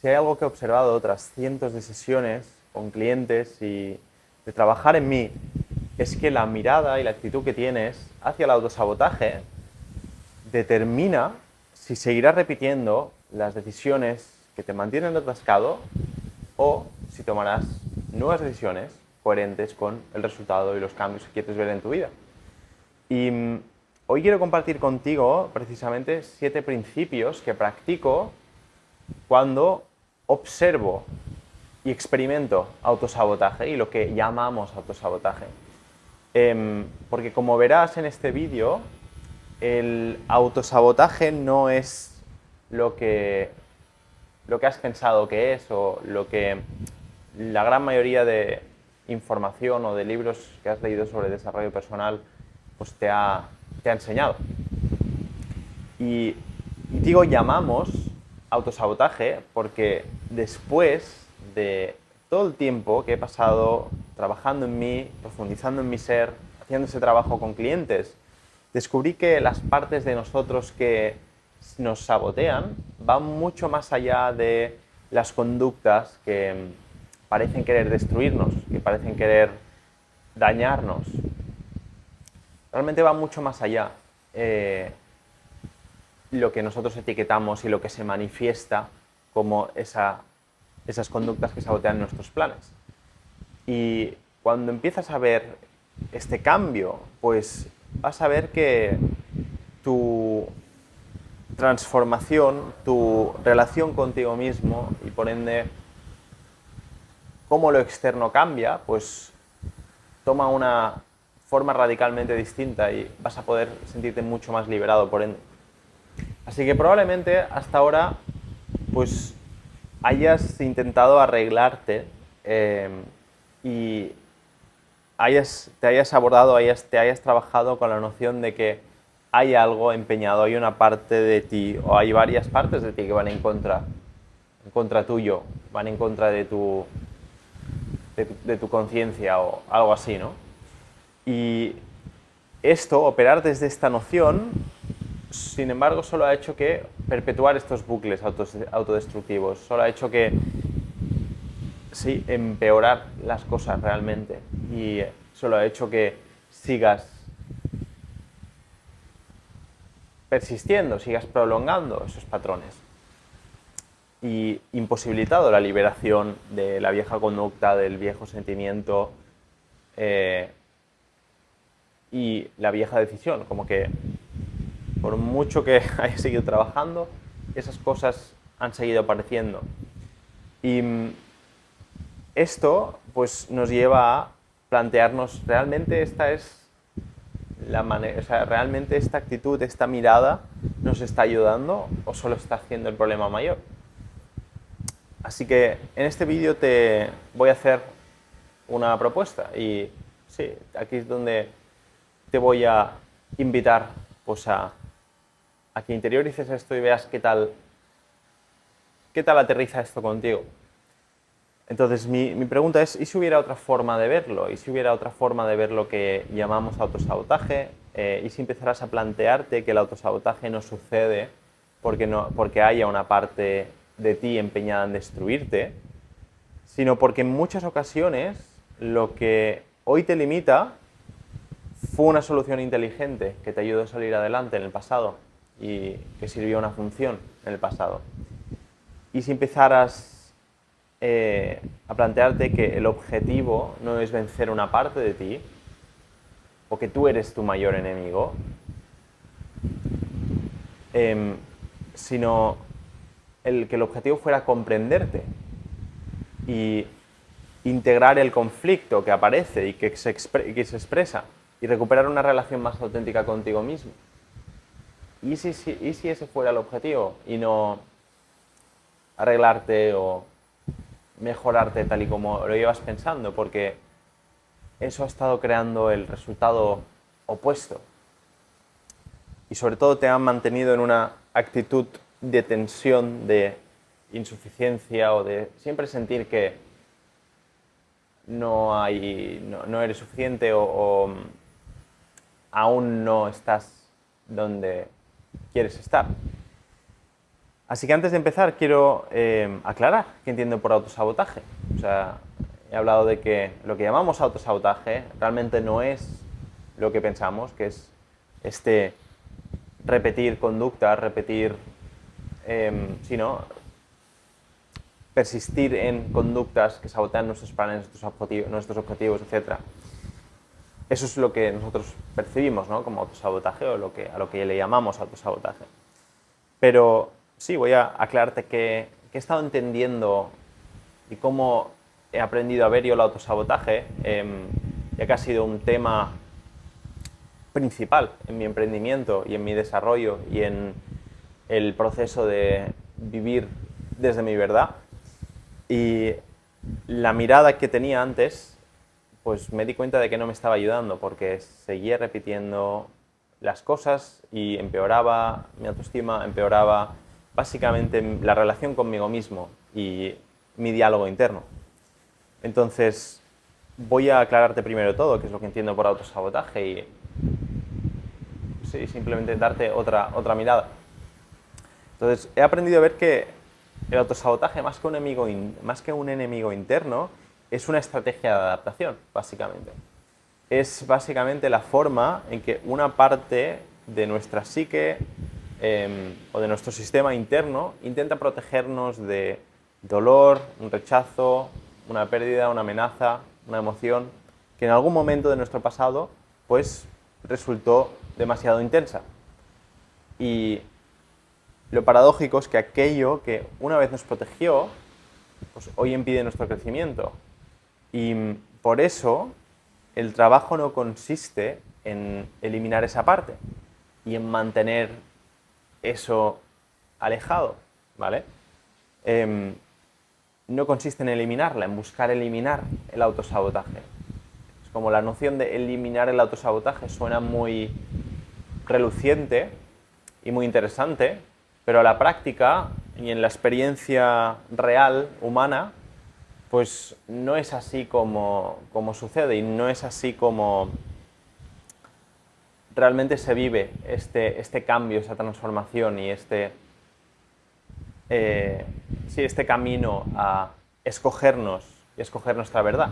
Si hay algo que he observado de otras cientos de sesiones con clientes y de trabajar en mí, es que la mirada y la actitud que tienes hacia el autosabotaje determina si seguirás repitiendo las decisiones que te mantienen atascado o si tomarás nuevas decisiones coherentes con el resultado y los cambios que quieres ver en tu vida. Y hoy quiero compartir contigo precisamente 7 principios que practico cuando observo y experimento autosabotaje y lo que llamamos autosabotaje. Porque como verás en este vídeo, el autosabotaje no es lo que has pensado que es o lo que la gran mayoría de información o de libros que has leído sobre desarrollo personal pues te ha enseñado. Y digo llamamos autosabotaje porque después de todo el tiempo que he pasado trabajando en mí, profundizando en mi ser, haciendo ese trabajo con clientes, descubrí que las partes de nosotros que nos sabotean van mucho más allá de las conductas que parecen querer destruirnos, que parecen querer dañarnos. Realmente va mucho más allá. Lo que nosotros etiquetamos y lo que se manifiesta como esas conductas que sabotean nuestros planes. Y cuando empiezas a ver este cambio, pues vas a ver que tu transformación, tu relación contigo mismo y por ende cómo lo externo cambia, pues toma una forma radicalmente distinta y vas a poder sentirte mucho más liberado por ende. Así que probablemente hasta ahora pues hayas intentado arreglarte y te hayas abordado, te hayas trabajado con la noción de que hay algo empeñado, hay una parte de ti o hay varias partes de ti que van en contra tuyo, van en contra de tu conciencia o algo así, ¿no? Y esto, operar desde esta noción, sin embargo, solo ha hecho que perpetuar estos bucles autodestructivos, solo ha hecho que, sí, empeorar las cosas realmente y solo ha hecho que sigas persistiendo, sigas prolongando esos patrones y imposibilitado la liberación de la vieja conducta, del viejo sentimiento y la vieja decisión, como que por mucho que haya seguido trabajando, esas cosas han seguido apareciendo. Y esto pues nos lleva a plantearnos, ¿realmente esta es la manera, o sea, realmente esta actitud, esta mirada nos está ayudando o solo está haciendo el problema mayor? Así que en este vídeo te voy a hacer una propuesta y sí, aquí es donde te voy a invitar pues a que interiorices esto y veas qué tal aterriza esto contigo. Entonces mi pregunta es, ¿y si hubiera otra forma de verlo? ¿Y si hubiera otra forma de ver lo que llamamos autosabotaje? ¿Y si empezaras a plantearte que el autosabotaje no sucede porque haya una parte de ti empeñada en destruirte, sino porque en muchas ocasiones lo que hoy te limita fue una solución inteligente que te ayudó a salir adelante en el pasado y que sirvió a una función en el pasado? Y si empezaras a plantearte que el objetivo no es vencer una parte de ti, o que tú eres tu mayor enemigo, sino que el objetivo fuera comprenderte y integrar el conflicto que aparece y que se expresa y recuperar una relación más auténtica contigo mismo. ¿Y si ese fuera el objetivo y no arreglarte o mejorarte tal y como lo llevas pensando? Porque eso ha estado creando el resultado opuesto y sobre todo te han mantenido en una actitud de tensión, de insuficiencia o de siempre sentir que no eres suficiente o aún no estás donde quieres estar. Así que antes de empezar quiero aclarar qué entiendo por autosabotaje. O sea, he hablado de que lo que llamamos autosabotaje realmente no es lo que pensamos, que es repetir conductas, sino persistir en conductas que sabotean nuestros planes, nuestros objetivos, etc. Eso es lo que nosotros percibimos, ¿no?, como autosabotaje, o a lo que le llamamos autosabotaje. Pero sí, voy a aclararte qué he estado entendiendo y cómo he aprendido a ver yo el autosabotaje, ya que ha sido un tema principal en mi emprendimiento y en mi desarrollo y en el proceso de vivir desde mi verdad. Y la mirada que tenía antes, pues me di cuenta de que no me estaba ayudando, porque seguía repitiendo las cosas y empeoraba mi autoestima, empeoraba básicamente la relación conmigo mismo y mi diálogo interno. Entonces, voy a aclararte primero todo, qué es lo que entiendo por autosabotaje, y sí, simplemente darte otra mirada. Entonces, he aprendido a ver que el autosabotaje, más que un enemigo interno, es una estrategia de adaptación, básicamente. Es básicamente la forma en que una parte de nuestra psique o de nuestro sistema interno intenta protegernos de dolor, un rechazo, una pérdida, una amenaza, una emoción que en algún momento de nuestro pasado pues resultó demasiado intensa. Y lo paradójico es que aquello que una vez nos protegió, pues hoy impide nuestro crecimiento. Y por eso el trabajo no consiste en eliminar esa parte y en mantener eso alejado, ¿vale? No consiste en eliminarla, en buscar eliminar el autosabotaje. Es como la noción de eliminar el autosabotaje suena muy reluciente y muy interesante, pero a la práctica y en la experiencia real, humana, pues no es así como sucede, y no es así como realmente se vive este cambio, esta transformación y este camino a escogernos y escoger nuestra verdad.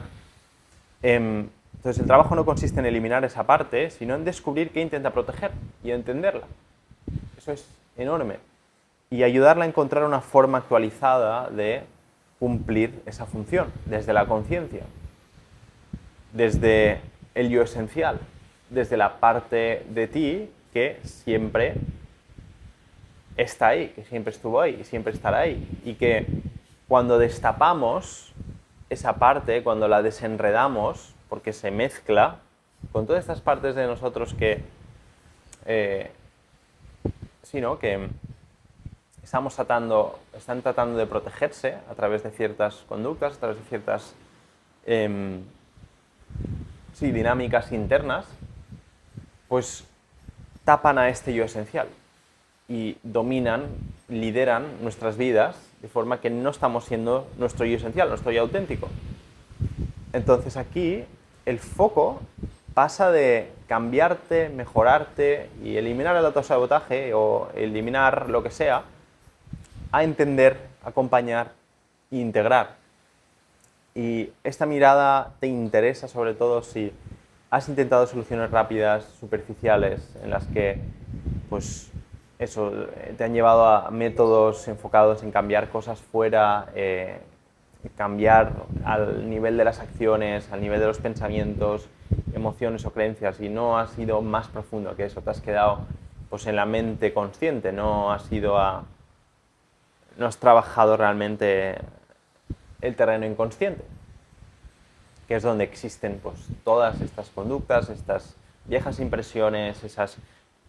Entonces el trabajo no consiste en eliminar esa parte, sino en descubrir qué intenta proteger y entenderla. Eso es enorme. Y ayudarla a encontrar una forma actualizada de cumplir esa función, desde la conciencia, desde el yo esencial, desde la parte de ti que siempre está ahí, que siempre estuvo ahí y siempre estará ahí. Y que cuando destapamos esa parte, cuando la desenredamos, porque se mezcla con todas estas partes de nosotros que están tratando de protegerse a través de ciertas conductas, a través de ciertas dinámicas internas, pues tapan a este yo esencial y dominan, lideran nuestras vidas de forma que no estamos siendo nuestro yo esencial, nuestro yo auténtico. Entonces aquí el foco pasa de cambiarte, mejorarte y eliminar el autosabotaje o eliminar lo que sea, a entender, acompañar e integrar. Y esta mirada te interesa sobre todo si has intentado soluciones rápidas, superficiales, en las que pues eso, te han llevado a métodos enfocados en cambiar cosas fuera, cambiar al nivel de las acciones, al nivel de los pensamientos, emociones o creencias, y no has ido más profundo que eso, te has quedado pues en la mente consciente, no has trabajado realmente el terreno inconsciente, que es donde existen pues todas estas conductas, estas viejas impresiones, esas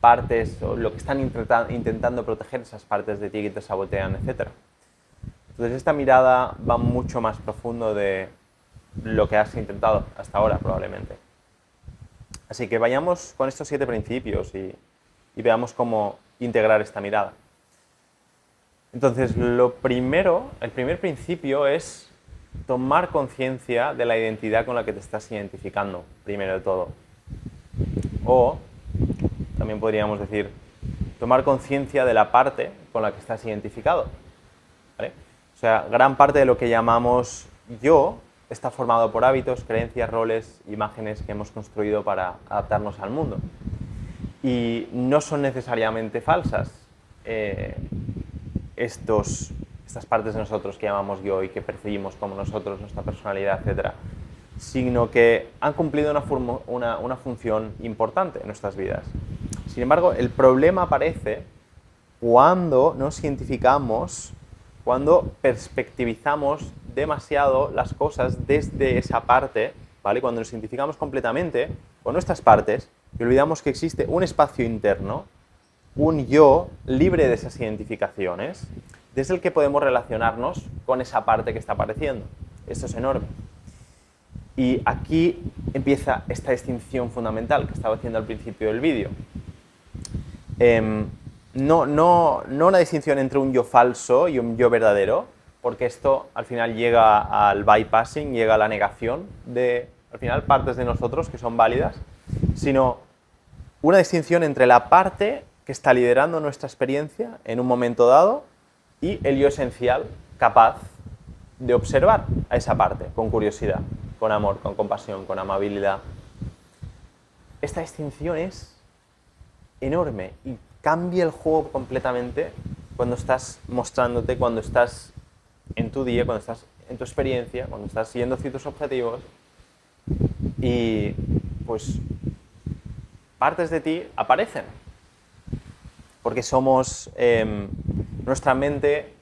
partes, o lo que están intentando proteger, esas partes de ti que te sabotean, etc. Entonces esta mirada va mucho más profundo de lo que has intentado hasta ahora, probablemente. Así que vayamos con estos 7 principios y veamos cómo integrar esta mirada. Entonces, el primer principio es tomar conciencia de la identidad con la que te estás identificando, primero de todo. O, también podríamos decir, tomar conciencia de la parte con la que estás identificado, ¿vale? O sea, gran parte de lo que llamamos yo está formado por hábitos, creencias, roles, imágenes que hemos construido para adaptarnos al mundo. Y no son necesariamente falsas estas partes de nosotros que llamamos yo y que percibimos como nosotros, nuestra personalidad, etc., sino que han cumplido una función importante en nuestras vidas. Sin embargo, el problema aparece cuando nos identificamos, cuando perspectivizamos demasiado las cosas desde esa parte, ¿vale? Cuando nos identificamos completamente con nuestras partes y olvidamos que existe un espacio interno, un yo libre de esas identificaciones, desde el que podemos relacionarnos con esa parte que está apareciendo. Esto es enorme. Y aquí empieza esta distinción fundamental que estaba haciendo al principio del vídeo. No una distinción entre un yo falso y un yo verdadero, porque esto al final llega al bypassing, llega a la negación de, al final, partes de nosotros que son válidas, sino una distinción entre la parte que está liderando nuestra experiencia en un momento dado y el yo esencial capaz de observar a esa parte con curiosidad, con amor, con compasión, con amabilidad. Esta distinción es enorme y cambia el juego completamente cuando estás mostrándote, cuando estás en tu día, cuando estás en tu experiencia, cuando estás siguiendo ciertos objetivos y pues partes de ti aparecen porque somos nuestra mente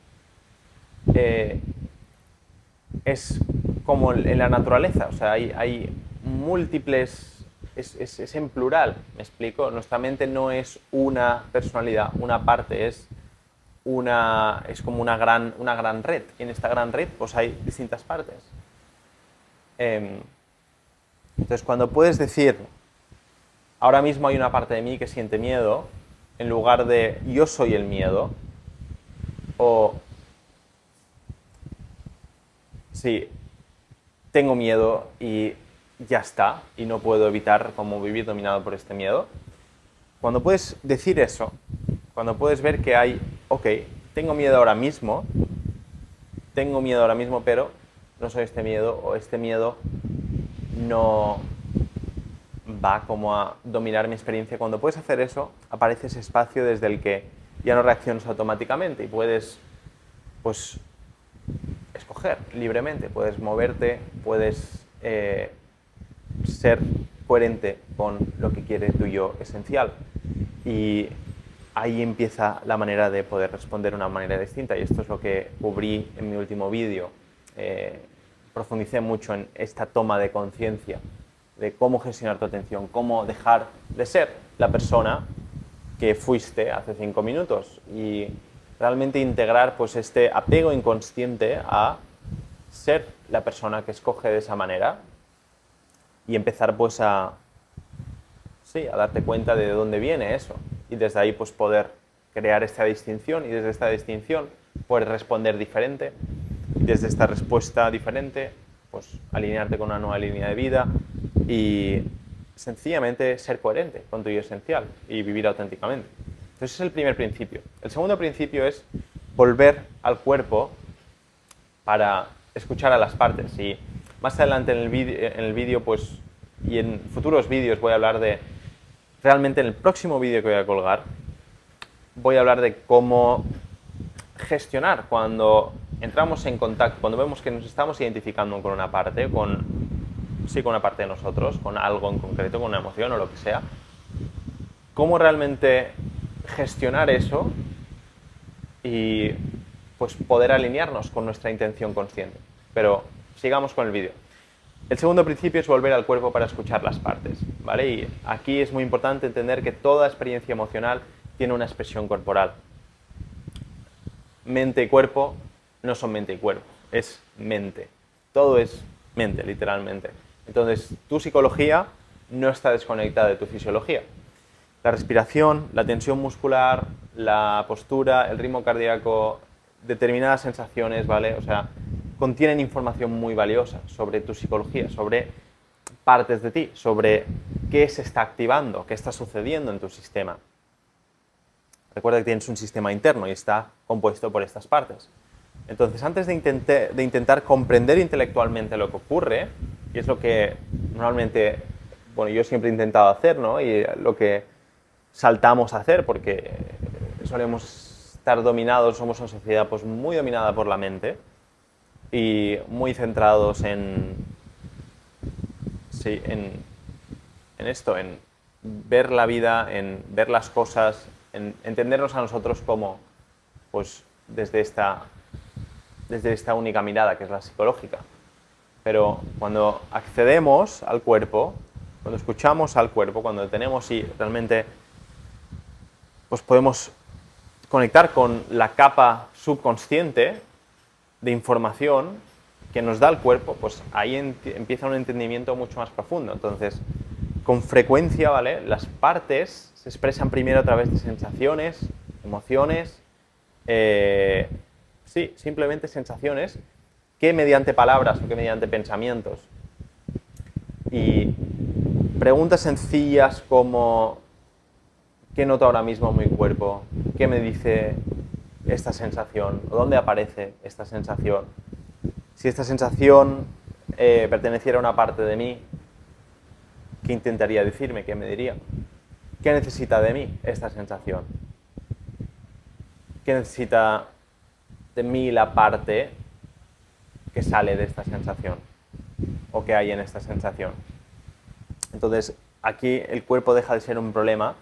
es como en la naturaleza, o sea, hay múltiples, es en plural, ¿me explico? Nuestra mente no es una personalidad, una parte, es como una gran red, y en esta gran red pues hay distintas partes. Entonces, cuando puedes decir, ahora mismo hay una parte de mí que siente miedo, en lugar de yo soy el miedo, o sí, tengo miedo y ya está, y no puedo evitar como vivir dominado por este miedo. Cuando puedes decir eso, cuando puedes ver que hay, ok, tengo miedo ahora mismo, pero no soy este miedo, o este miedo no va como a dominar mi experiencia. Cuando puedes hacer eso, aparece ese espacio desde el que ya no reaccionas automáticamente y puedes, pues, escoger libremente, puedes moverte, puedes ser coherente con lo que quiere tu yo esencial. Y ahí empieza la manera de poder responder de una manera distinta, y esto es lo que cubrí en mi último vídeo. Profundicé mucho en esta toma de conciencia de cómo gestionar tu atención, cómo dejar de ser la persona que fuiste hace 5 minutos y realmente integrar pues este apego inconsciente a ser la persona que escoge de esa manera y empezar pues a darte cuenta de dónde viene eso y desde ahí pues poder crear esta distinción y desde esta distinción poder responder diferente y desde esta respuesta diferente pues alinearte con una nueva línea de vida y sencillamente ser coherente con tu yo esencial y vivir auténticamente. Entonces ese es el primer principio. El segundo principio es volver al cuerpo para escuchar a las partes. Y más adelante en el vídeo pues, y en futuros vídeos voy a hablar de, realmente en el próximo vídeo que voy a colgar, voy a hablar de cómo gestionar cuando entramos en contacto, cuando vemos que nos estamos identificando con una parte, con una parte de nosotros, con algo en concreto, con una emoción o lo que sea, cómo realmente gestionar eso y pues poder alinearnos con nuestra intención consciente. Pero sigamos con el vídeo. El segundo principio es volver al cuerpo para escuchar las partes, ¿vale? Y aquí es muy importante entender que toda experiencia emocional tiene una expresión corporal. Mente y cuerpo no son mente y cuerpo, es mente. Todo es mente, literalmente. Entonces, tu psicología no está desconectada de tu fisiología. La respiración, la tensión muscular, la postura, el ritmo cardíaco, determinadas sensaciones, ¿vale? O sea, contienen información muy valiosa sobre tu psicología, sobre partes de ti, sobre qué se está activando, qué está sucediendo en tu sistema. Recuerda que tienes un sistema interno y está compuesto por estas partes. Entonces, antes de intentar comprender intelectualmente lo que ocurre, y es lo que normalmente, bueno, yo siempre he intentado hacer, ¿no? Y lo que saltamos a hacer, porque solemos estar dominados, somos una sociedad pues muy dominada por la mente y muy centrados en esto, en ver la vida, en ver las cosas, en entendernos a nosotros como, pues, desde esta única mirada, que es la psicológica. Pero cuando accedemos al cuerpo, cuando escuchamos al cuerpo, cuando tenemos y realmente pues podemos conectar con la capa subconsciente de información que nos da el cuerpo, pues ahí empieza un entendimiento mucho más profundo. Entonces, con frecuencia, ¿vale? Las partes se expresan primero a través de sensaciones, emociones, sí, simplemente sensaciones, que mediante palabras o que mediante pensamientos. Y preguntas sencillas como ¿qué noto ahora mismo en mi cuerpo? ¿Qué me dice esta sensación? ¿O dónde aparece esta sensación? Si esta sensación perteneciera a una parte de mí, ¿qué intentaría decirme? ¿Qué me diría? ¿Qué necesita de mí esta sensación? ¿Qué necesita de mí la parte que sale de esta sensación? ¿O que hay en esta sensación? Entonces, aquí el cuerpo deja de ser un problema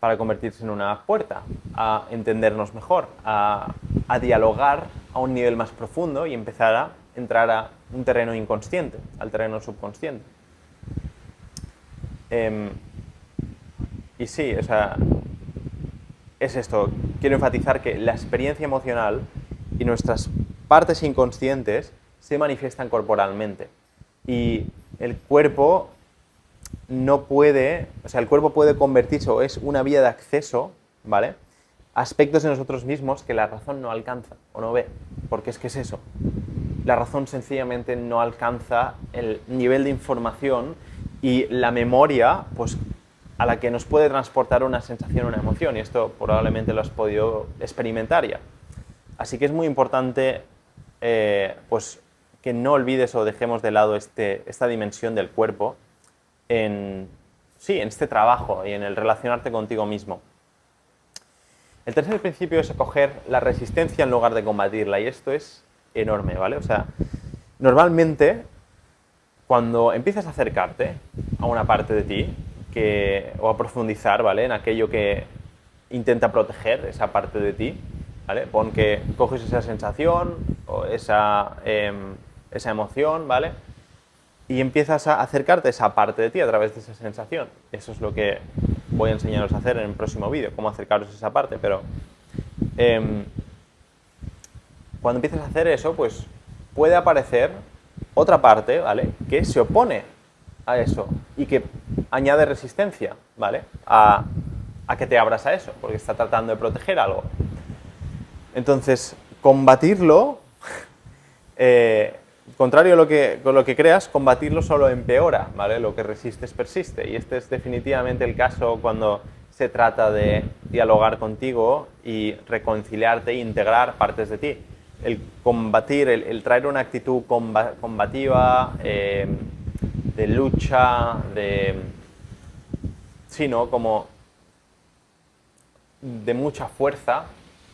para convertirse en una puerta a entendernos mejor, a dialogar a un nivel más profundo y empezar a entrar a un terreno inconsciente, al terreno subconsciente. Y sí, o sea, es esto. Quiero enfatizar que la experiencia emocional y nuestras partes inconscientes se manifiestan corporalmente. Y el cuerpo no puede, o sea, el cuerpo puede convertirse, o es una vía de acceso, ¿vale?, a aspectos de nosotros mismos que la razón no alcanza o no ve. Porque es que es eso. La razón sencillamente no alcanza el nivel de información y la memoria, pues, a la que nos puede transportar una sensación, una emoción. Y esto probablemente lo has podido experimentar ya. Así que es muy importante, pues, que no olvides o dejemos de lado esta dimensión del cuerpo en este trabajo y en el relacionarte contigo mismo. El tercer principio es acoger la resistencia en lugar de combatirla, y esto es enorme, ¿vale? O sea, normalmente, cuando empiezas a acercarte a una parte de ti, o a profundizar, ¿vale?, en aquello que intenta proteger esa parte de ti, ¿vale? Pon que coges esa sensación o esa emoción, ¿vale?, y empiezas a acercarte a esa parte de ti a través de esa sensación. Eso es lo que voy a enseñaros a hacer en el próximo vídeo, cómo acercaros a esa parte, pero cuando empiezas a hacer eso, pues puede aparecer otra parte, ¿vale?, que se opone a eso y que añade resistencia, ¿vale?, a que te abras a eso, porque está tratando de proteger algo. Entonces, combatirlo, contrario a con lo que creas, combatirlo solo empeora, ¿vale? Lo que resistes persiste, y este es definitivamente el caso cuando se trata de dialogar contigo y reconciliarte e integrar partes de ti. El combatir, el traer una actitud combativa, de lucha, como de mucha fuerza,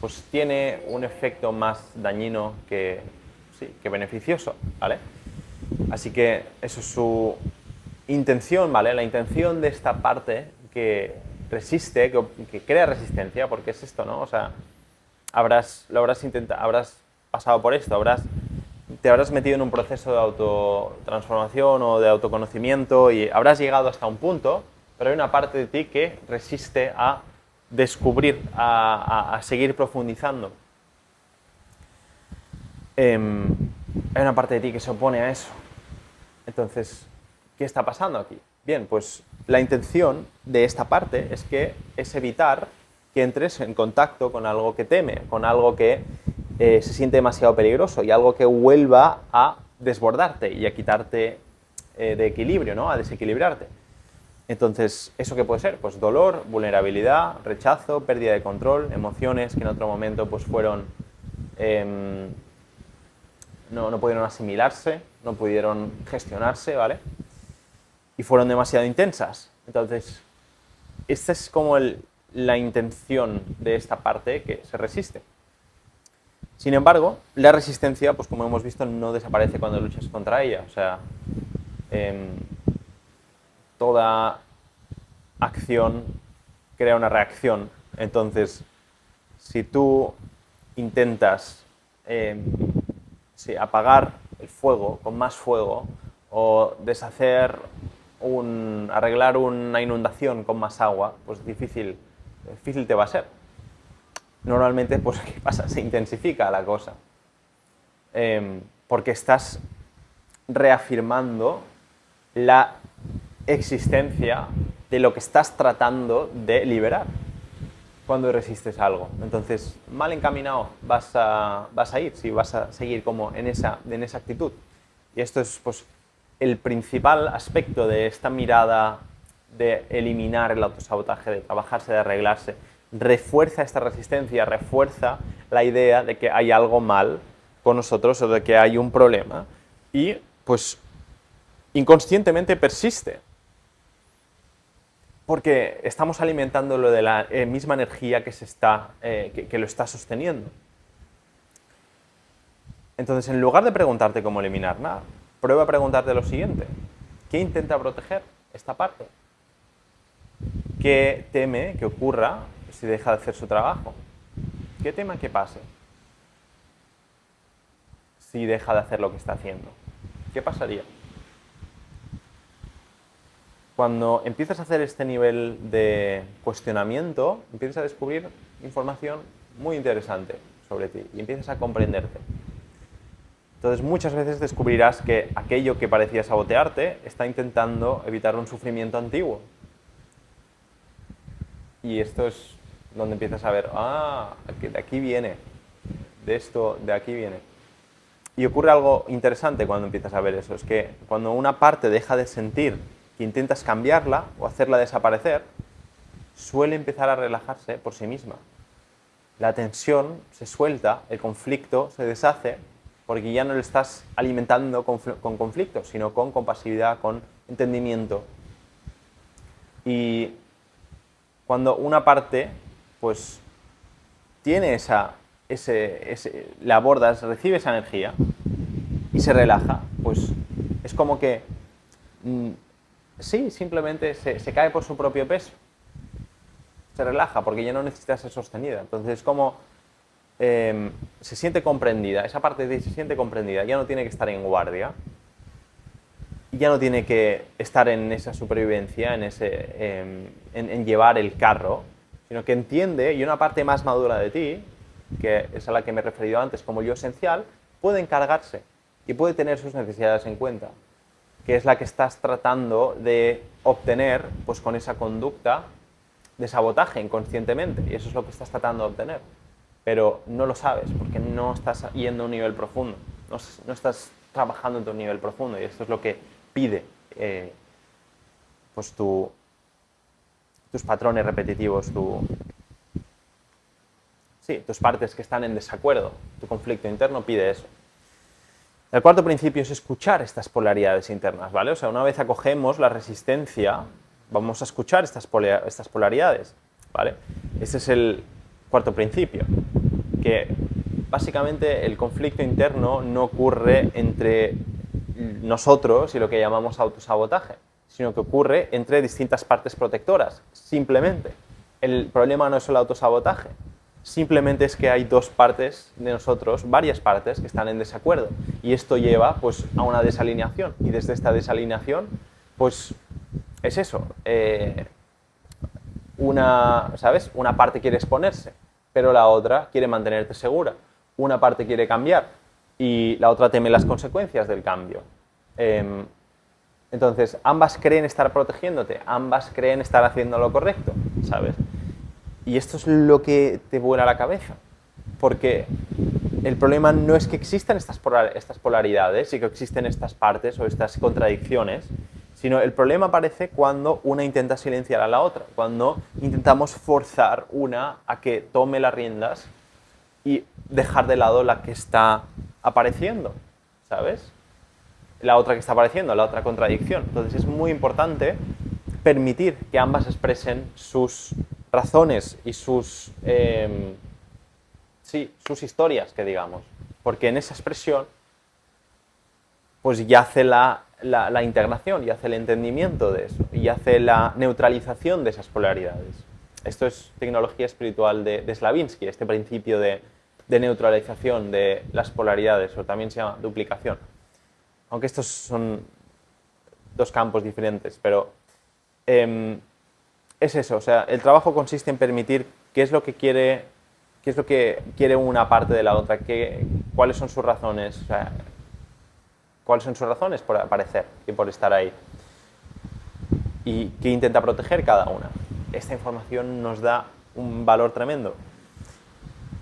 pues tiene un efecto más dañino que beneficioso, ¿vale? Así que eso es su intención, ¿vale? La intención de esta parte que resiste, que crea resistencia, porque es esto, ¿no? O sea, habrás pasado por esto, te habrás metido en un proceso de autotransformación o de autoconocimiento y habrás llegado hasta un punto, pero hay una parte de ti que resiste a descubrir, a seguir profundizando. Hay una parte de ti que se opone a eso. Entonces, ¿qué está pasando aquí? Bien, pues la intención de esta parte es evitar que entres en contacto con algo que teme, con algo que se siente demasiado peligroso y algo que vuelva a desbordarte y a quitarte de equilibrio, ¿no?, a desequilibrarte. Entonces, ¿eso qué puede ser? Pues dolor, vulnerabilidad, rechazo, pérdida de control, emociones que en otro momento pues fueron... no pudieron asimilarse, no pudieron gestionarse, ¿vale? Y fueron demasiado intensas. Entonces, esta es como la intención de esta parte que se resiste. Sin embargo, la resistencia, pues como hemos visto, no desaparece cuando luchas contra ella. O sea, toda acción crea una reacción. Entonces, si tú intentas apagar el fuego con más fuego o arreglar una inundación con más agua, pues difícil te va a ser. Normalmente, pues, ¿qué pasa? Se intensifica la cosa. Porque estás reafirmando la existencia de lo que estás tratando de liberar cuando resistes algo. Entonces, mal encaminado vas a ir, si vas a seguir como en esa actitud. Y esto es, pues, el principal aspecto de esta mirada de eliminar el autosabotaje, de trabajarse, de arreglarse. Refuerza esta resistencia, refuerza la idea de que hay algo mal con nosotros o de que hay un problema y, pues, inconscientemente persiste. Porque estamos alimentando lo de la misma energía que lo está sosteniendo. Entonces, en lugar de preguntarte cómo eliminar nada, prueba a preguntarte lo siguiente. ¿Qué intenta proteger esta parte? ¿Qué teme que ocurra si deja de hacer su trabajo? ¿Qué teme que pase si deja de hacer lo que está haciendo? ¿Qué pasaría? Cuando empiezas a hacer este nivel de cuestionamiento, empiezas a descubrir información muy interesante sobre ti y empiezas a comprenderte. Entonces, muchas veces descubrirás que aquello que parecía sabotearte está intentando evitar un sufrimiento antiguo. Y esto es donde empiezas a ver, de aquí viene, de aquí viene. Y ocurre algo interesante cuando empiezas a ver eso, es que cuando una parte deja de sentir que intentas cambiarla o hacerla desaparecer, suele empezar a relajarse por sí misma. La tensión se suelta, el conflicto se deshace, porque ya no le estás alimentando con conflicto, sino con compasividad, con entendimiento. Y cuando una parte, pues, tiene la abordas, recibe esa energía y se relaja, pues es como que sí, simplemente se cae por su propio peso. Se relaja porque ya no necesita ser sostenida. Entonces, como se siente comprendida, esa parte de ti se siente comprendida, ya no tiene que estar en guardia, ya no tiene que estar en esa supervivencia, en llevar el carro, sino que entiende, y una parte más madura de ti, que es a la que me he referido antes como yo esencial, puede encargarse y puede tener sus necesidades en cuenta, que es la que estás tratando de obtener, pues, con esa conducta de sabotaje inconscientemente, y eso es lo que estás tratando de obtener, pero no lo sabes porque no estás yendo a un nivel profundo, no estás trabajando en tu nivel profundo, y esto es lo que pide pues tus patrones repetitivos, tus partes que están en desacuerdo, tu conflicto interno pide eso. El cuarto principio es escuchar estas polaridades internas, ¿vale? O sea, una vez acogemos la resistencia, vamos a escuchar estas polaridades, ¿vale? Este es el cuarto principio, que básicamente el conflicto interno no ocurre entre nosotros y lo que llamamos autosabotaje, sino que ocurre entre distintas partes protectoras, simplemente. El problema no es el autosabotaje, simplemente es que hay dos partes de nosotros, varias partes, que están en desacuerdo. Y esto lleva, pues, a una desalineación. Y desde esta desalineación, pues, es eso. ¿Sabes? Una parte quiere exponerse, pero la otra quiere mantenerte segura. Una parte quiere cambiar y la otra teme las consecuencias del cambio. Entonces, ambas creen estar protegiéndote, ambas creen estar haciendo lo correcto, ¿sabes? Y esto es lo que te vuela la cabeza, porque el problema no es que existan estas polaridades y que existen estas partes o estas contradicciones, sino el problema aparece cuando una intenta silenciar a la otra, cuando intentamos forzar una a que tome las riendas y dejar de lado la que está apareciendo, ¿sabes? La otra que está apareciendo, la otra contradicción. Entonces es muy importante permitir que ambas expresen sus razones y sus historias, que digamos. Porque en esa expresión pues yace la integración, yace el entendimiento de eso, y yace la neutralización de esas polaridades. Esto es tecnología espiritual de Slavinsky, este principio de neutralización de las polaridades, o también se llama duplicación. Aunque estos son dos campos diferentes, pero es eso, o sea, el trabajo consiste en permitir qué es lo que quiere una parte de la otra, cuáles son sus razones, o sea, cuáles son sus razones por aparecer y por estar ahí, y qué intenta proteger cada una. Esta información nos da un valor tremendo.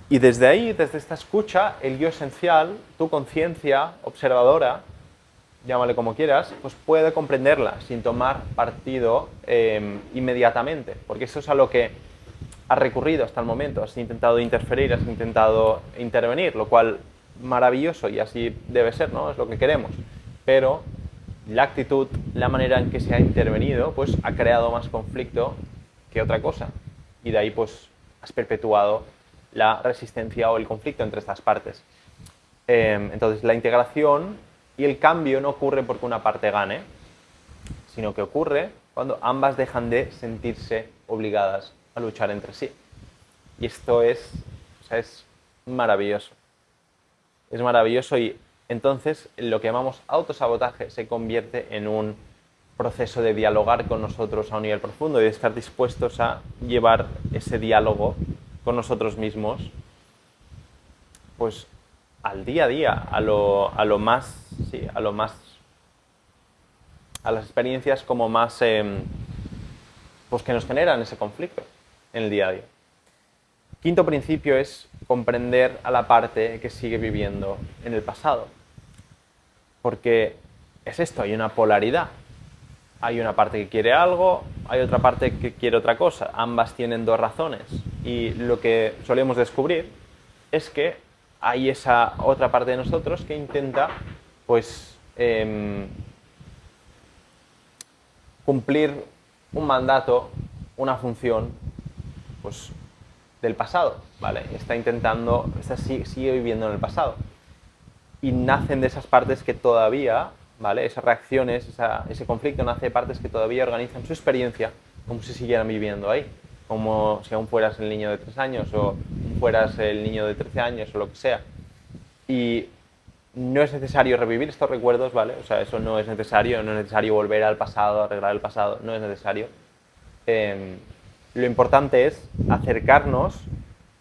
Y desde ahí, desde esta escucha, el yo esencial, tu conciencia observadora, llámale como quieras, pues puede comprenderla sin tomar partido inmediatamente, porque eso es a lo que has recurrido hasta el momento, has intentado interferir, has intentado intervenir, lo cual maravilloso y así debe ser, ¿no? Es lo que queremos, pero la actitud, la manera en que se ha intervenido, pues ha creado más conflicto que otra cosa, y de ahí pues has perpetuado la resistencia o el conflicto entre estas partes. Entonces la integración y el cambio no ocurre porque una parte gane, sino que ocurre cuando ambas dejan de sentirse obligadas a luchar entre sí. Y esto es maravilloso. Es maravilloso, y entonces lo que llamamos autosabotaje se convierte en un proceso de dialogar con nosotros a un nivel profundo y de estar dispuestos a llevar ese diálogo con nosotros mismos pues al día a día, a las experiencias como más pues que nos generan ese conflicto en el día a día. Quinto principio es comprender a la parte que sigue viviendo en el pasado. Porque es esto, hay una polaridad. Hay una parte que quiere algo, hay otra parte que quiere otra cosa. Ambas tienen dos razones. Y lo que solemos descubrir es que hay esa otra parte de nosotros que intenta, pues, cumplir un mandato, una función, pues, del pasado, ¿vale? Sigue viviendo en el pasado. Y nacen de esas partes que todavía, ¿vale? Esas reacciones, ese conflicto nace de partes que todavía organizan su experiencia como si siguieran viviendo ahí. Como si aún fueras el niño de 3 años o fueras el niño de 13 años o lo que sea. Y no es necesario revivir estos recuerdos, ¿vale? O sea, eso no es necesario volver al pasado, arreglar el pasado, no es necesario. Lo importante es acercarnos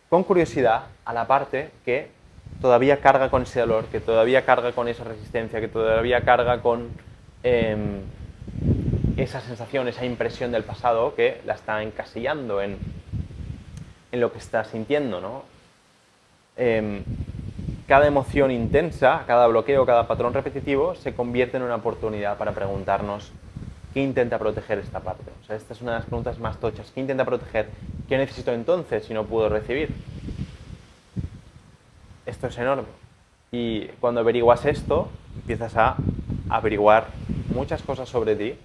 con curiosidad a la parte que todavía carga con ese dolor, que todavía carga con esa resistencia, que todavía carga con esa sensación, esa impresión del pasado que la está encasillando en lo que está sintiendo, ¿no? Cada emoción intensa, cada bloqueo, cada patrón repetitivo se convierte en una oportunidad para preguntarnos ¿qué intenta proteger esta parte? O sea, esta es una de las preguntas más tochas. ¿Qué intenta proteger? ¿Qué necesito entonces si no puedo recibir? Esto es enorme. Y cuando averiguas esto, empiezas a averiguar muchas cosas sobre ti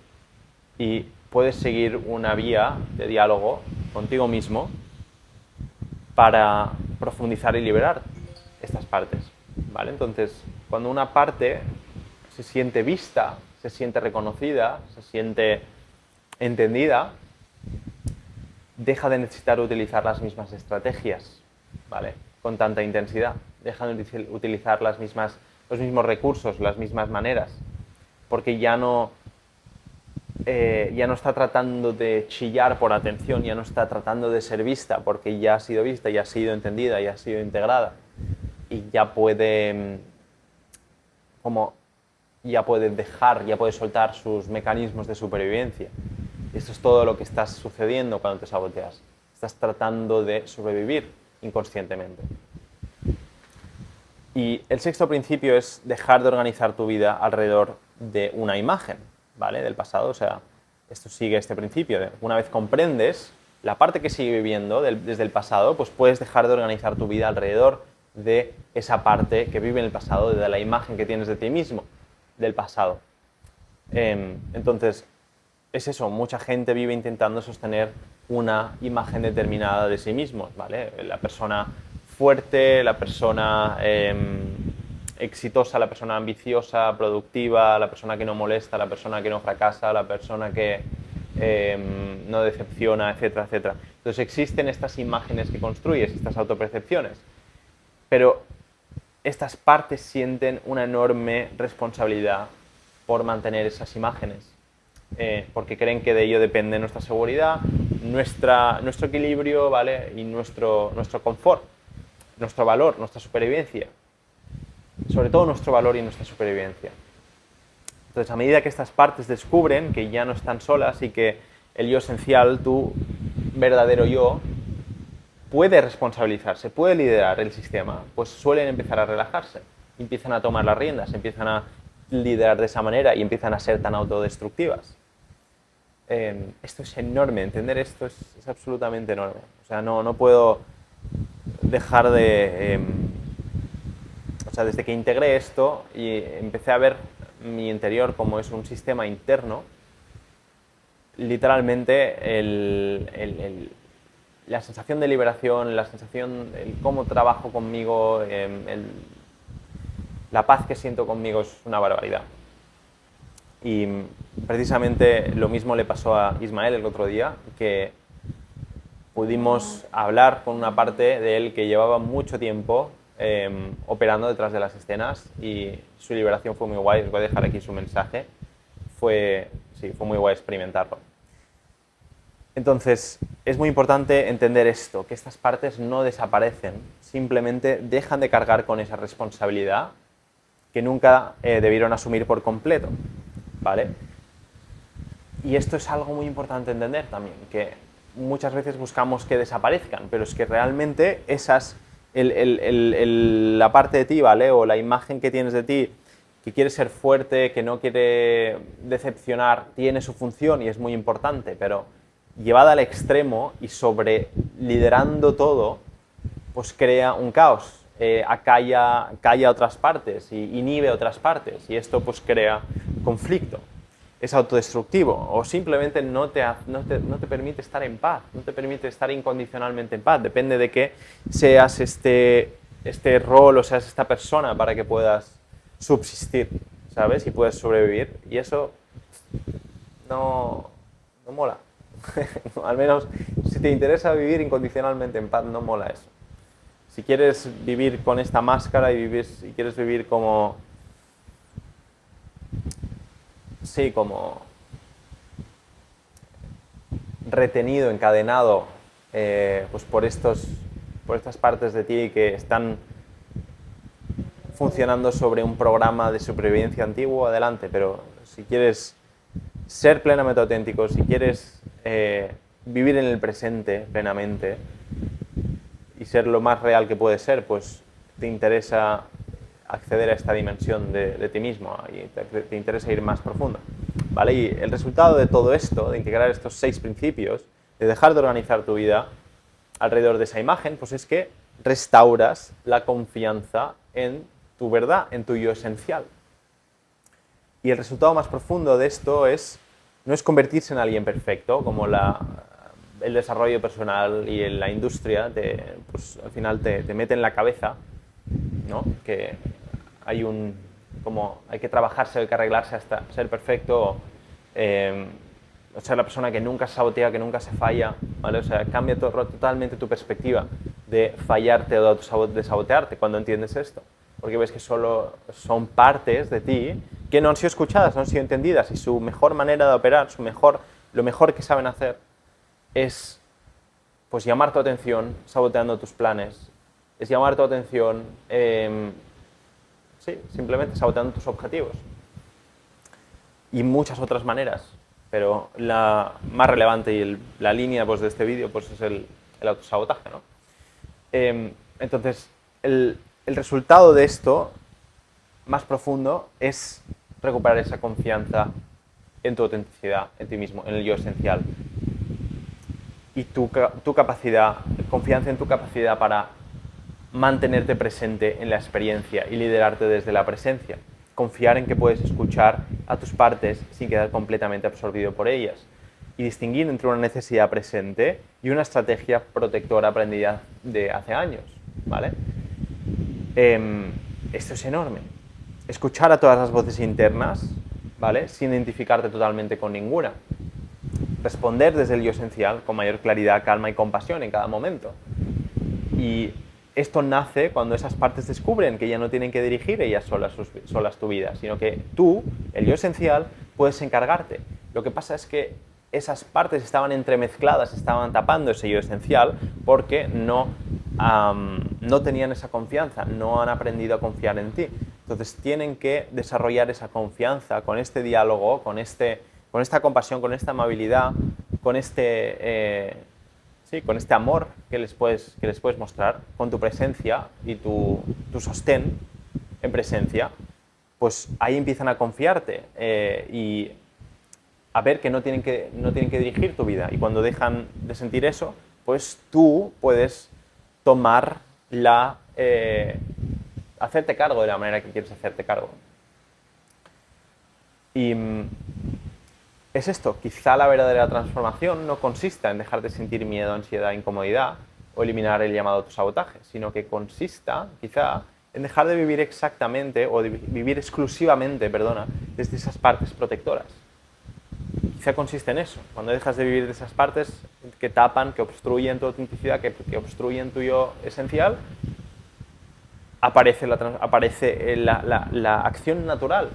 y puedes seguir una vía de diálogo contigo mismo para profundizar y liberar estas partes, ¿vale? Entonces, cuando una parte se siente vista, se siente reconocida, se siente entendida, deja de necesitar utilizar las mismas estrategias, ¿vale? Con tanta intensidad. Deja de utilizar los mismos recursos, las mismas maneras, porque ya no está tratando de chillar por atención, ya no está tratando de ser vista, porque ya ha sido vista, ya ha sido entendida, ya ha sido integrada, y ya puede ya puede soltar sus mecanismos de supervivencia. Y esto es todo lo que está sucediendo cuando te saboteas. Estás tratando de sobrevivir inconscientemente. Y el sexto principio es dejar de organizar tu vida alrededor de una imagen, ¿vale? Del pasado, o sea, esto sigue este principio. Una vez comprendes la parte que sigue viviendo desde el pasado, pues puedes dejar de organizar tu vida alrededor de esa parte que vive en el pasado, de la imagen que tienes de ti mismo, del pasado. Entonces, es eso, mucha gente vive intentando sostener una imagen determinada de sí mismos, ¿vale? La persona fuerte, la persona exitosa, la persona ambiciosa, productiva, la persona que no molesta, la persona que no fracasa, la persona que no decepciona, etcétera, etcétera. Entonces existen estas imágenes que construyes, estas autopercepciones, pero estas partes sienten una enorme responsabilidad por mantener esas imágenes, porque creen que de ello depende nuestra seguridad, nuestro equilibrio, ¿vale? Y nuestro confort, nuestro valor, nuestra supervivencia. Sobre todo nuestro valor y nuestra supervivencia. Entonces, a medida que estas partes descubren que ya no están solas y que el yo esencial, tu verdadero yo, puede responsabilizarse, puede liderar el sistema, pues suelen empezar a relajarse, empiezan a tomar las riendas, empiezan a liderar de esa manera y empiezan a ser tan autodestructivas. Esto es enorme, entender esto es absolutamente enorme. O sea, no puedo dejar de... o sea, desde que integré esto y empecé a ver mi interior como es un sistema interno, literalmente la sensación de liberación, la sensación, el cómo trabajo conmigo, la paz que siento conmigo es una barbaridad. Y precisamente lo mismo le pasó a Ismael el otro día, que pudimos hablar con una parte de él que llevaba mucho tiempo operando detrás de las escenas y su liberación fue muy guay. Os voy a dejar aquí su mensaje. Fue muy guay experimentarlo. Entonces, es muy importante entender esto, que estas partes no desaparecen, simplemente dejan de cargar con esa responsabilidad que nunca debieron asumir por completo, ¿vale? Y esto es algo muy importante entender también, que muchas veces buscamos que desaparezcan, pero es que realmente esas, la parte de ti, ¿vale? O la imagen que tienes de ti, que quiere ser fuerte, que no quiere decepcionar, tiene su función y es muy importante, pero llevada al extremo y sobre liderando todo, pues crea un caos, calla otras partes y inhibe otras partes y esto pues crea conflicto. Es autodestructivo o simplemente no te permite estar en paz, no te permite estar incondicionalmente en paz. Depende de que seas este rol o seas esta persona para que puedas subsistir, ¿sabes? Y puedas sobrevivir. Y eso no mola. Al menos si te interesa vivir incondicionalmente en paz, no mola eso. Si quieres vivir con esta máscara y quieres vivir como... sí, como retenido, encadenado pues por estas partes de ti que están funcionando sobre un programa de supervivencia antiguo, adelante, pero si quieres ser plenamente auténtico, si quieres vivir en el presente plenamente y ser lo más real que puedes ser, pues te interesa acceder a esta dimensión de ti mismo y te interesa ir más profundo, ¿vale? Y el resultado de todo esto, de integrar estos 6 principios, de dejar de organizar tu vida alrededor de esa imagen, pues es que restauras la confianza en tu verdad, en tu yo esencial. Y el resultado más profundo de esto no es convertirse en alguien perfecto, como el desarrollo personal y en la industria, pues al final te mete en la cabeza, ¿no? Que hay que trabajarse, hay que arreglarse hasta ser perfecto, ser la persona que nunca se sabotea, que nunca se falla, ¿vale? O sea, cambia totalmente tu perspectiva de fallarte o de sabotearte cuando entiendes esto. Porque ves que solo son partes de ti que no han sido escuchadas, no han sido entendidas y su mejor manera de operar, lo mejor que saben hacer es pues llamar tu atención saboteando tus planes, es llamar tu atención simplemente saboteando tus objetivos y muchas otras maneras, pero la más relevante y la línea pues, de este vídeo pues, es el autosabotaje, ¿no? Entonces, el resultado de esto más profundo es recuperar esa confianza en tu autenticidad, en ti mismo, en el yo esencial. Y tu capacidad, confianza en tu capacidad para mantenerte presente en la experiencia y liderarte desde la presencia. Confiar en que puedes escuchar a tus partes sin quedar completamente absorbido por ellas. Y distinguir entre una necesidad presente y una estrategia protectora aprendida de hace años, ¿vale? Esto es enorme. Escuchar a todas las voces internas, ¿vale? Sin identificarte totalmente con ninguna. Responder desde el yo esencial con mayor claridad, calma y compasión en cada momento. Y esto nace cuando esas partes descubren que ya no tienen que dirigir ellas solas tu vida, sino que tú, el yo esencial, puedes encargarte. Lo que pasa es que esas partes estaban entremezcladas, estaban tapando ese yo esencial porque no tenían esa confianza, no han aprendido a confiar en ti. Entonces tienen que desarrollar esa confianza con este diálogo, con esta compasión, con esta amabilidad, con este amor que les puedes mostrar, con tu presencia y tu sostén en presencia, pues ahí empiezan a confiarte y a ver que no tienen que dirigir tu vida. Y cuando dejan de sentir eso, pues tú puedes tomar hacerte cargo de la manera que quieres hacerte cargo. Y es esto, quizá la verdadera transformación no consista en dejar de sentir miedo, ansiedad, incomodidad o eliminar el llamado autosabotaje, sino que consista, quizá, en dejar de vivir exactamente o de vivir exclusivamente, desde esas partes protectoras. Quizá consiste en eso, cuando dejas de vivir de esas partes que tapan, que obstruyen tu autenticidad, que obstruyen tu yo esencial, aparece la acción natural,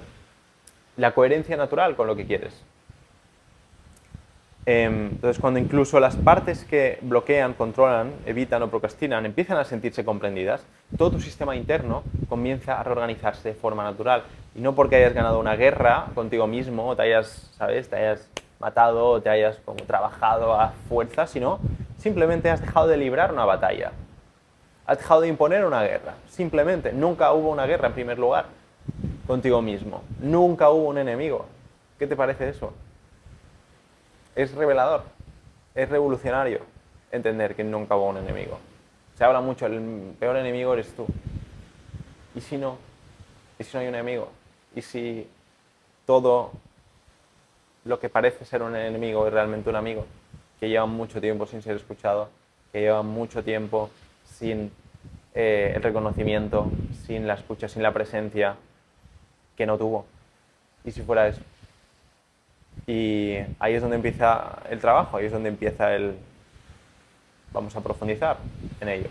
la coherencia natural con lo que quieres. Entonces, cuando incluso las partes que bloquean, controlan, evitan o procrastinan empiezan a sentirse comprendidas, todo tu sistema interno comienza a reorganizarse de forma natural. Y no porque hayas ganado una guerra contigo mismo, o te hayas matado, o te hayas como trabajado a fuerza, sino simplemente has dejado de librar una batalla. Has dejado de imponer una guerra. Simplemente, nunca hubo una guerra en primer lugar contigo mismo. Nunca hubo un enemigo. ¿Qué te parece eso? Es revelador, es revolucionario entender que nunca hubo un enemigo. Se habla mucho, el peor enemigo eres tú. ¿Y si no? ¿Y si no hay un enemigo? ¿Y si todo lo que parece ser un enemigo es realmente un amigo? Que lleva mucho tiempo sin ser escuchado, que lleva mucho tiempo sin el reconocimiento, sin la escucha, sin la presencia, que no tuvo. ¿Y si fuera eso? Y ahí es donde empieza el trabajo, ahí es donde empieza vamos a profundizar en ello.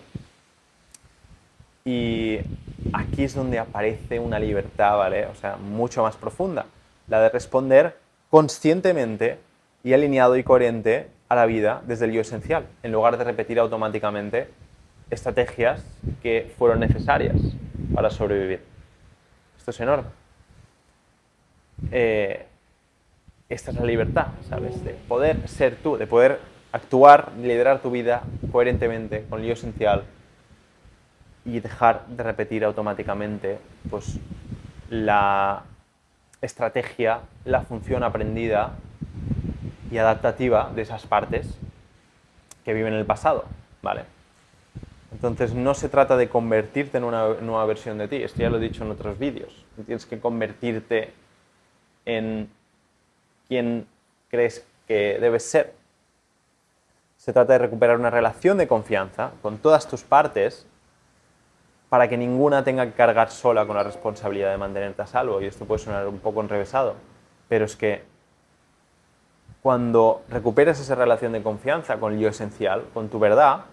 Y aquí es donde aparece una libertad, ¿vale? O sea, mucho más profunda, la de responder conscientemente y alineado y coherente a la vida desde el yo esencial, en lugar de repetir automáticamente estrategias que fueron necesarias para sobrevivir. Esto es enorme. Esta es la libertad, ¿sabes? De poder ser tú, de poder actuar, liderar tu vida coherentemente con el yo esencial y dejar de repetir automáticamente pues, la estrategia, la función aprendida y adaptativa de esas partes que viven en el pasado, ¿vale? Entonces no se trata de convertirte en una nueva versión de ti, esto ya lo he dicho en otros vídeos, tienes que convertirte en quien crees que debes ser. Se trata de recuperar una relación de confianza con todas tus partes para que ninguna tenga que cargar sola con la responsabilidad de mantenerte a salvo. Y esto puede sonar un poco enrevesado, pero es que cuando recuperas esa relación de confianza con el yo esencial, con tu verdad,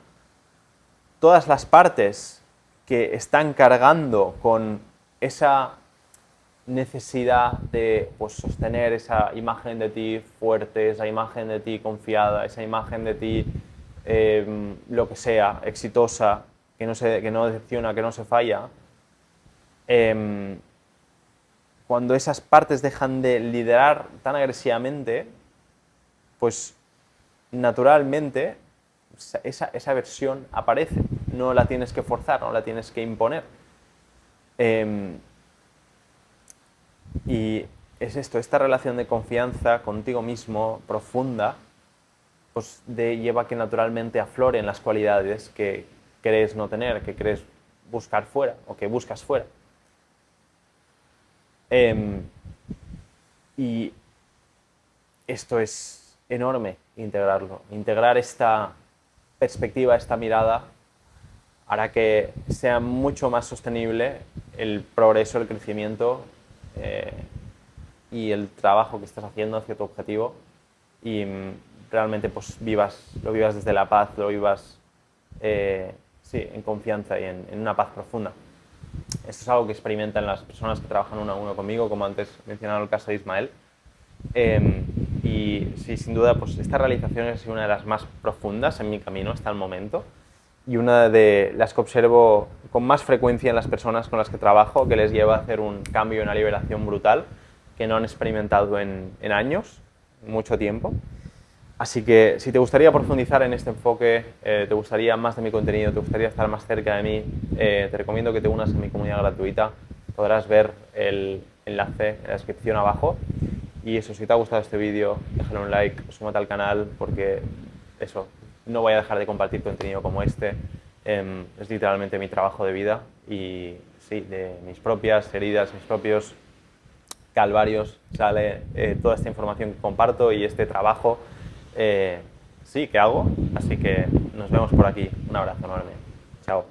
todas las partes que están cargando con esa necesidad de pues, sostener esa imagen de ti fuerte, esa imagen de ti confiada, esa imagen de ti, lo que sea, exitosa, que no decepciona, que no se falla, cuando esas partes dejan de liderar tan agresivamente, pues naturalmente esa versión aparece, no la tienes que forzar, no la tienes que imponer. Y es esto, esta relación de confianza contigo mismo profunda, pues lleva a que naturalmente afloren las cualidades que crees no tener, que crees buscar fuera o que buscas fuera. Y esto es enorme, integrarlo. Integrar esta perspectiva, esta mirada, hará que sea mucho más sostenible el progreso, el crecimiento y el trabajo que estás haciendo hacia tu objetivo y realmente pues lo vivas desde la paz, lo vivas sí, en confianza y en una paz profunda. Esto es algo que experimentan las personas que trabajan uno a uno conmigo, como antes mencionaba el caso de Ismael. Y sí, sin duda, pues esta realización es una de las más profundas en mi camino hasta el momento y una de las que observo con más frecuencia en las personas con las que trabajo, que les lleva a hacer un cambio y una liberación brutal que no han experimentado en años, mucho tiempo. Así que si te gustaría profundizar en este enfoque, te gustaría más de mi contenido, te gustaría estar más cerca de mí, te recomiendo que te unas a mi comunidad gratuita. Podrás ver el enlace en la descripción abajo. Y eso, si te ha gustado este vídeo, déjale un like, súmate al canal porque eso, no voy a dejar de compartir contenido como este. Es literalmente mi trabajo de vida y sí, de mis propias heridas, mis propios calvarios sale toda esta información que comparto y este trabajo sí, que hago. Así que nos vemos por aquí. Un abrazo enorme. Chao.